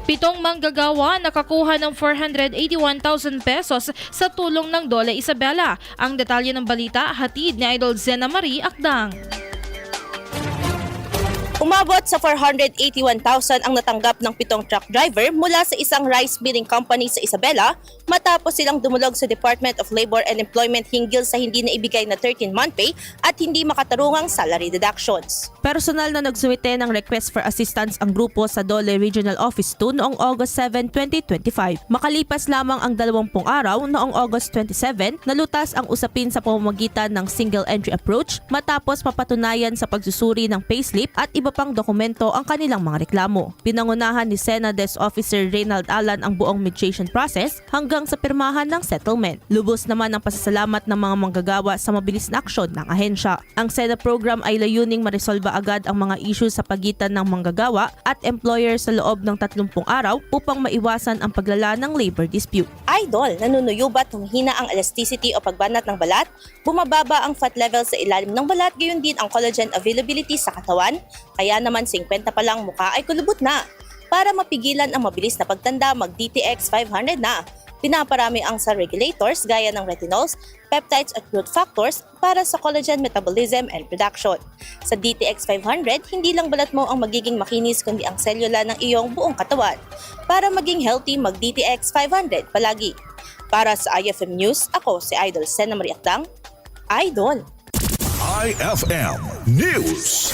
Pitong manggagawa nakakuha ng 481,000 pesos sa tulong ng Dole Isabela. Ang detalye ng balita hatid ni Idol Zena Marie Akdang. Umabot sa 481,000 ang natanggap ng 7 truck driver mula sa isang rice milling company sa Isabela matapos silang dumulog sa Department of Labor and Employment hinggil sa hindi naibigay na 13-month pay at hindi makatarungang salary deductions. Personal na nagsumite ng request for assistance ang grupo sa Dole Regional Office 2 noong August 7, 2025. Makalipas lamang ang 20 araw noong August 27, nalutas ang usapin sa pamamagitan ng single entry approach matapos mapatunayan sa pagsusuri ng payslip at iba pang dokumento ang kanilang mga reklamo. Pinangunahan ni Sena Desk Officer Reynald Alan ang buong mediation process hanggang sa pirmahan ng settlement. Lubos naman ang pasasalamat ng mga manggagawa sa mabilis na aksyon ng ahensya. Ang Sena program ay layuning maresolba agad ang mga issue sa pagitan ng manggagawa at employer sa loob ng 30 araw upang maiwasan ang paglala ng labor dispute. Idol, nanunuyubat, humihina ang elasticity o pagbanat ng balat, bumababa ang fat level sa ilalim ng balat, gayon din ang collagen availability sa katawan, kaya naman 50 pa lang mukha ay kulubot na. Para mapigilan ang mabilis na pagtanda, mag-DTX 500 na. Pinaparami ang cell regulators gaya ng retinols, peptides at growth factors para sa collagen metabolism and production. Sa DTX 500, hindi lang balat mo ang magiging makinis kundi ang selula ng iyong buong katawan. Para maging healthy, mag-DTX 500 palagi. Para sa IFM News, ako si Idol Zena Marie Akdang, Idol. IFM News.